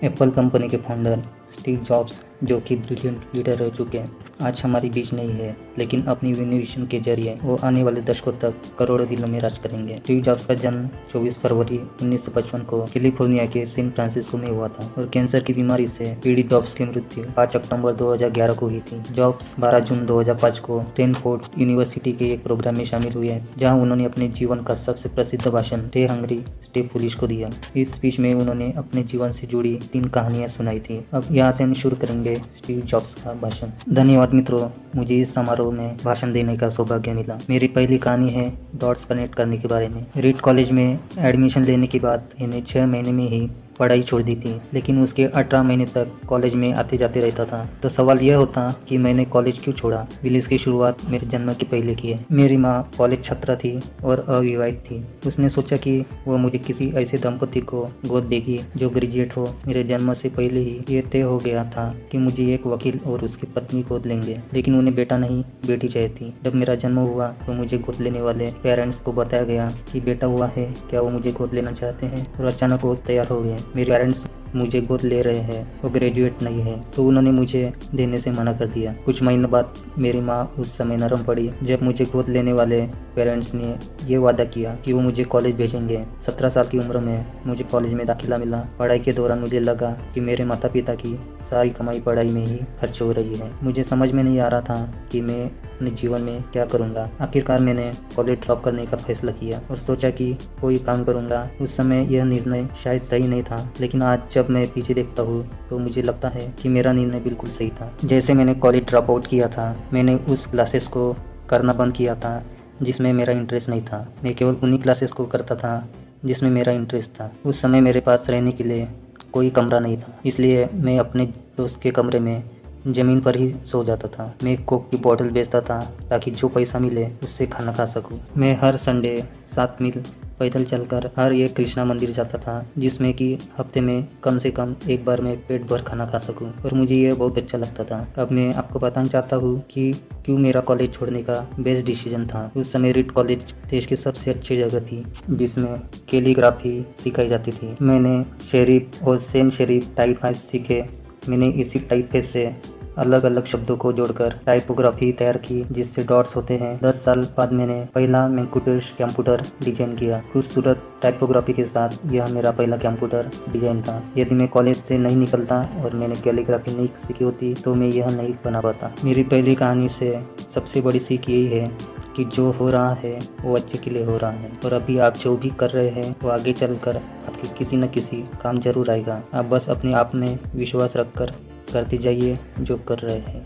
Apple company के founder Steve jobs, जो कि ब्रिलियंट लीडर रह चुके हैं, आज हमारे बीच नहीं है, लेकिन अपनी इनोवेशन के जरिए वो आने वाले दशकों तक करोड़ों दिलों में राज करेंगे। स्टीव जॉब्स का जन्म 24 फरवरी 1955 को कैलिफोर्निया के सैन फ्रांसिस्को में हुआ था और कैंसर की बीमारी से पीड़ित जॉब्स की मृत्यु 5 अक्टूबर 2011 को हुई थी। जॉब्स 12 जून 2005 को स्टैनफोर्ड यूनिवर्सिटी के एक प्रोग्राम में शामिल हुए, जहाँ उन्होंने अपने जीवन का सबसे प्रसिद्ध भाषण स्टे हंग्री स्टे फूलिश को दिया। इस स्पीच में उन्होंने अपने जीवन से जुड़ी 3 कहानियां सुनाई थी। अब यहाँ से हम शुरू करेंगे स्टीव जॉब्स का भाषण। धन्यवाद मित्रों, मुझे इस समारोह में भाषण देने का सौभाग्य मिला। मेरी पहली कहानी है डॉट्स कनेक्ट करने के बारे में। रीड कॉलेज में एडमिशन लेने के बाद इन्हें 6 महीने में ही पढ़ाई छोड़ दी थी, लेकिन उसके 18 महीने तक कॉलेज में आते जाते रहता था। तो सवाल यह होता कि मैंने कॉलेज क्यों छोड़ा। विलिस की शुरुआत मेरे जन्म के पहले की है। मेरी माँ कॉलेज छात्रा थी और अविवाहित थी। उसने सोचा कि वो मुझे किसी ऐसे दंपति को गोद देगी जो ग्रेजुएट हो। मेरे जन्म से पहले ही ये तय हो गया था कि मुझे एक वकील और उसकी पत्नी गोद लेंगे, लेकिन उन्हें बेटा नहीं बेटी चाहिए थी। जब मेरा जन्म हुआ तो मुझे गोद लेने वाले पेरेंट्स को बताया गया कि बेटा हुआ है, क्या वो मुझे गोद लेना चाहते हैं, और अचानक वो तैयार हो गए। मेरे पेरेंट्स मुझे गोद ले रहे हैं, वो ग्रेजुएट नहीं है, तो उन्होंने मुझे देने से मना कर दिया। कुछ महीनों बाद मेरी माँ उस समय नरम पड़ी जब मुझे गोद लेने वाले पेरेंट्स ने ये वादा किया कि वो मुझे कॉलेज भेजेंगे। 17 साल की उम्र में मुझे कॉलेज में दाखिला मिला। पढ़ाई के दौरान मुझे लगा कि मेरे माता पिता की सारी कमाई पढ़ाई में ही खर्च हो रही है। मुझे समझ में नहीं आ रहा था कि मैं अपने जीवन में क्या करूँगा। आखिरकार मैंने कॉलेज ड्रॉप करने का फैसला किया और सोचा कि कोई काम करूँगा। उस समय यह निर्णय शायद सही नहीं था, लेकिन आज जब मैं पीछे देखता हूँ तो मुझे लगता है कि मेरा निर्णय बिल्कुल सही था। जैसे मैंने कॉलेज ड्रॉप आउट किया था, मैंने उस क्लासेस को करना बंद किया था जिसमें मेरा इंटरेस्ट नहीं था। मैं केवल उन्हीं क्लासेस को करता था जिसमें मेरा इंटरेस्ट था। उस समय मेरे पास रहने के लिए कोई कमरा नहीं था, इसलिए मैं अपने दोस्त के कमरे में ज़मीन पर ही सो जाता था। मैं कोक की बोतल बेचता था ताकि जो पैसा मिले उससे खाना खा सकूं। मैं हर संडे 7 मील पैदल चलकर हर एक कृष्णा मंदिर जाता था, जिसमें कि हफ्ते में कम से कम एक बार मैं पेट भर खाना खा सकूं, और मुझे ये बहुत अच्छा लगता था। अब मैं आपको बताना चाहता हूँ कि क्यों मेरा कॉलेज छोड़ने का बेस्ट डिसीजन था। उस समय रीड कॉलेज देश की सबसे अच्छी जगह थी, जिसमें कैलीग्राफी सिखाई जाती थी। मैंने शेरिफ और सेंट शेरिफ टाइपफेस सीखे। मैंने इसी टाइपफेस से अलग अलग शब्दों को जोड़कर टाइपोग्राफी तैयार की, जिससे डॉट्स होते हैं। 10 साल बाद मैंने पहला मैकिन्टोश कंप्यूटर डिजाइन किया। खूबसूरत टाइपोग्राफी के साथ यह मेरा पहला कंप्यूटर डिजाइन था। यदि मैं कॉलेज से नहीं निकलता और मैंने कैलीग्राफी नहीं सीखी होती तो मैं यह नहीं बना पाता। मेरी पहली कहानी से सबसे बड़ी सीख यही है कि जो हो रहा है वो अच्छे के लिए हो रहा है, और अभी आप जो भी कर रहे हैं वो आगे चलकर आपके किसी न किसी काम जरूर आएगा। आप बस अपने आप में विश्वास रखकर करते जाइए जो कर रहे हैं।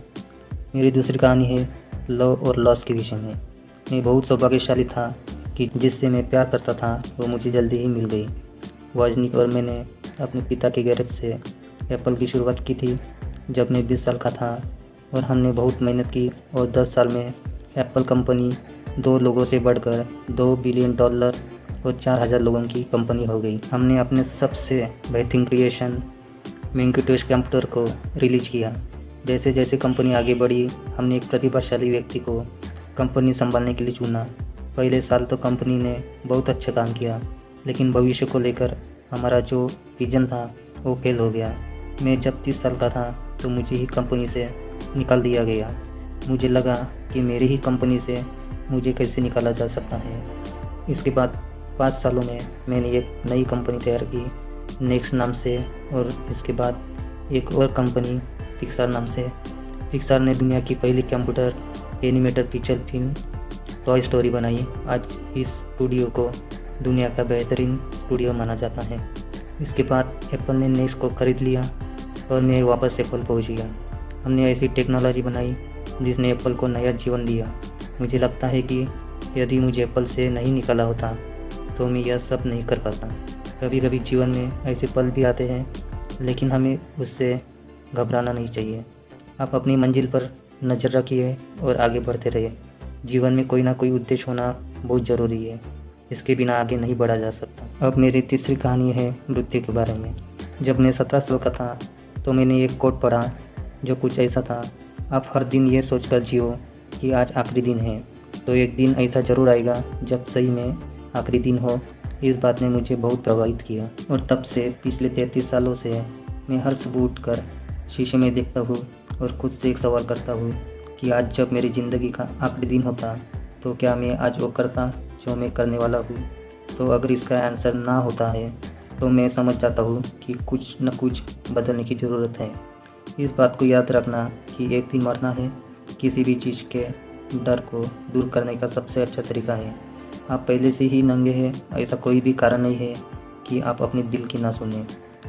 मेरी दूसरी कहानी है लव और लॉस के विषय में। मैं बहुत सौभाग्यशाली था कि जिससे मैं प्यार करता था वो मुझे जल्दी ही मिल गई। वाजनी और मैंने अपने पिता के गैरेज से एप्पल की शुरुआत की थी जब मैं 20 साल का था, और हमने बहुत मेहनत की और 10 साल में एप्पल कंपनी 2 लोगों से बढ़कर $2 बिलियन और 4000 लोगों की कंपनी हो गई। हमने अपने सबसे बेहतरीन क्रिएशन मैकिन्टोश कंप्यूटर को रिलीज किया। जैसे जैसे कंपनी आगे बढ़ी, हमने एक प्रतिभाशाली व्यक्ति को कंपनी संभालने के लिए चुना। पहले साल तो कंपनी ने बहुत अच्छा काम किया, लेकिन भविष्य को लेकर हमारा जो विजन था वो फेल हो गया। मैं जब 30 साल का था तो मुझे ही कंपनी से निकाल दिया गया। मुझे लगा कि मेरी ही कंपनी से मुझे कैसे निकाला जा सकता है। इसके बाद 5 सालों में मैंने एक नई कंपनी तैयार की नेक्स्ट नाम से, और इसके बाद एक और कंपनी पिक्सार नाम से। पिक्सार ने दुनिया की पहली computer animated picture film toy story बनाई। आज इस स्टूडियो को दुनिया का बेहतरीन स्टूडियो माना जाता है। इसके बाद एप्पल ने नेक्स्ट को खरीद लिया और मैं वापस एप्पल पहुंच गया। हमने ऐसी टेक्नोलॉजी बनाई जिसने एप्पल को नया जीवन दिया। मुझे लगता है कि यदि मुझे एप्पल से नहीं निकाला होता तो मैं यह सब नहीं कर पाता। कभी कभी जीवन में ऐसे पल भी आते हैं, लेकिन हमें उससे घबराना नहीं चाहिए। आप अपनी मंजिल पर नज़र रखिए और आगे बढ़ते रहिए। जीवन में कोई ना कोई उद्देश्य होना बहुत ज़रूरी है, इसके बिना आगे नहीं बढ़ा जा सकता। अब मेरी तीसरी कहानी है मृत्यु के बारे में। जब मैं 17 साल का था तो मैंने एक कोट पढ़ा जो कुछ ऐसा था, आप हर दिन ये सोचकर जियो कि आज आखिरी दिन है, तो एक दिन ऐसा ज़रूर आएगा जब सही में आखिरी दिन हो। इस बात ने मुझे बहुत प्रभावित किया और तब से पिछले 33 सालों से मैं हर सुबह उठकर शीशे में देखता हूँ और खुद से एक सवाल करता हूँ कि आज जब मेरी ज़िंदगी का आखिरी दिन होता तो क्या मैं आज वो करता जो मैं करने वाला हूँ। तो अगर इसका आंसर ना होता है तो मैं समझ जाता हूँ कि कुछ न कुछ बदलने की ज़रूरत है। इस बात को याद रखना कि एक दिन मरना है किसी भी चीज़ के डर को दूर करने का सबसे अच्छा तरीका है। आप पहले से ही नंगे हैं, ऐसा कोई भी कारण नहीं है कि आप अपने दिल की ना सुनें।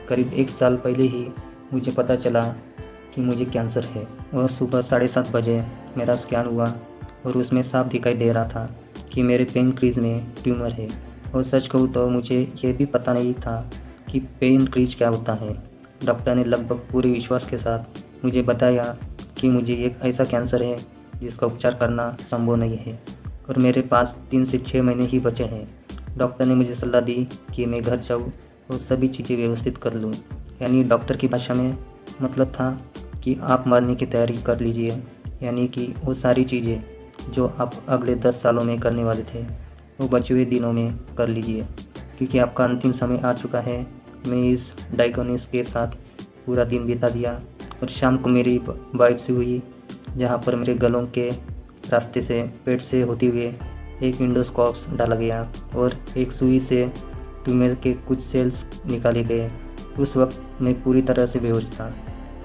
करीब 1 साल पहले ही मुझे पता चला कि मुझे कैंसर है और सुबह 7:30 बजे मेरा स्कैन हुआ और उसमें साफ दिखाई दे रहा था कि मेरे पेनक्रीज में ट्यूमर है। और सच कहूँ तो मुझे ये भी पता नहीं था कि पेनक्रीज क्या होता है। डॉक्टर ने लगभग पूरे विश्वास के साथ मुझे बताया कि मुझे एक ऐसा कैंसर है जिसका उपचार करना संभव नहीं है और मेरे पास 3 से 6 महीने ही बचे हैं। डॉक्टर ने मुझे सलाह दी कि मैं घर जाऊँ और सभी चीज़ें व्यवस्थित कर लूँ। यानी डॉक्टर की भाषा में मतलब था कि आप मरने की तैयारी कर लीजिए, यानी कि वो सारी चीज़ें जो आप अगले 10 सालों में करने वाले थे वो बचे हुए दिनों में कर लीजिए, क्योंकि आपका अंतिम समय आ चुका है। मैं इस डायग्नोसिस के साथ पूरा दिन बिता दिया और शाम को मेरी बायोप्सी हुई, जहाँ पर मेरे गलों के रास्ते से पेट से होते हुए एक एंडोस्कोप डाला गया और एक सुई से ट्यूमर के कुछ सेल्स निकाले गए। उस वक्त मैं पूरी तरह से बेहोश था,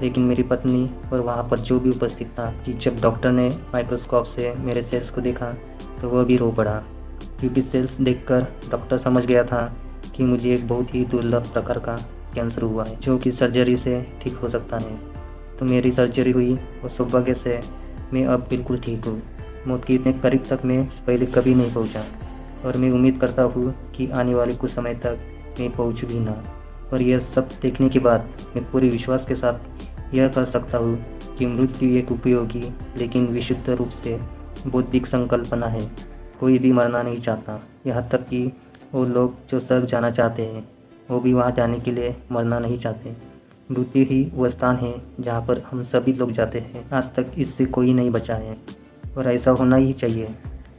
लेकिन मेरी पत्नी और वहाँ पर जो भी उपस्थित था कि जब डॉक्टर ने माइक्रोस्कोप से मेरे सेल्स को देखा तो वह भी रो पड़ा, क्योंकि सेल्स देखकर डॉक्टर समझ गया था कि मुझे एक बहुत ही दुर्लभ प्रकार का कैंसर हुआ है जो कि सर्जरी से ठीक हो सकता है। तो मेरी सर्जरी हुई और सौभाग्य से मैं अब बिल्कुल ठीक हूँ। मौत के इतने करीब तक मैं पहले कभी नहीं पहुँचा और मैं उम्मीद करता हूँ कि आने वाले कुछ समय तक मैं पहुँचूँ भी ना। और यह सब देखने के बाद मैं पूरे विश्वास के साथ यह कह सकता हूँ कि मृत्यु एक उपयोगी लेकिन विशुद्ध रूप से बौद्धिक संकल्पना है। कोई भी मरना नहीं चाहता, यहाँ तक कि वो लोग जो स्वर्ग जाना चाहते हैं वो भी वहाँ जाने के लिए मरना नहीं चाहते। मृत्यु ही वह स्थान है जहाँ पर हम सभी लोग जाते हैं। आज तक इससे कोई नहीं बचा है और ऐसा होना ही चाहिए,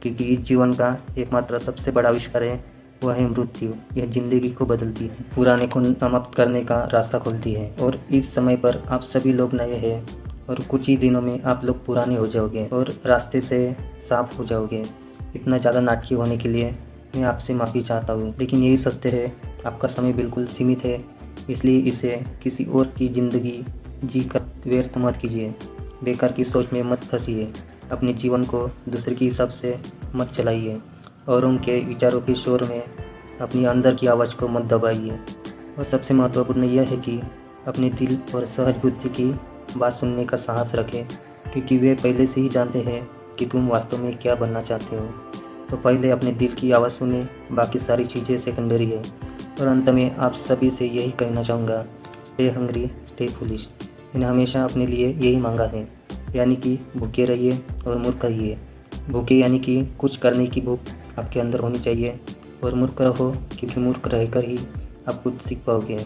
क्योंकि इस जीवन का एकमात्र सबसे बड़ा आविष्कार है वह है मृत्यु। यह जिंदगी को बदलती है, पुराने को समाप्त करने का रास्ता खोलती है। और इस समय पर आप सभी लोग नए हैं और कुछ ही दिनों में आप लोग पुराने हो जाओगे और रास्ते से साफ हो जाओगे। इतना ज़्यादा नाटकीय होने के लिए मैं आपसे माफ़ी चाहता हूँ, लेकिन यही सत्य है, आपका समय बिल्कुल सीमित है, इसलिए इसे किसी और की ज़िंदगी जी कर व्यर्थ मत कीजिए। बेकार की सोच में मत फंसिए, अपने जीवन को दूसरे के हिसाब से मत चलाइए और उनके विचारों के शोर में अपनी अंदर की आवाज़ को मत दबाइए। और सबसे महत्वपूर्ण यह है कि अपने दिल और सहज बुद्धि की बात सुनने का साहस रखें, क्योंकि वे पहले से ही जानते हैं कि तुम वास्तव में क्या बनना चाहते हो। तो पहले अपने दिल की आवाज़ सुने, बाकी सारी चीज़ें सेकेंडरी है। और अंत में आप सभी से यही कहना चाहूँगा, स्टे हंग्री स्टे फुलिश। मैंने हमेशा अपने लिए यही मांगा है, यानी कि भूखे रहिए और मूर्ख रहिए। भूखे यानी कि कुछ करने की भूख आपके अंदर होनी चाहिए, और मूर्ख रहो क्योंकि मूर्ख रहकर ही आप कुछ सीख पाओगे।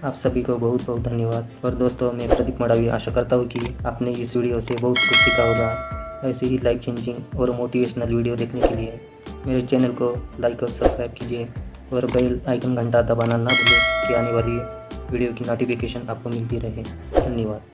आप सभी को बहुत बहुत धन्यवाद। और दोस्तों, मैं प्रदीप मडावी आशा करता हूँ कि आपने इस वीडियो से बहुत कुछ सीखा होगा। ऐसे ही लाइफ चेंजिंग और मोटिवेशनल वीडियो देखने के लिए मेरे चैनल को लाइक और सब्सक्राइब कीजिए और बेल आइकन घंटा दबाना ना भूलें कि आने वाली वीडियो की नोटिफिकेशन आपको मिलती रहे। धन्यवाद।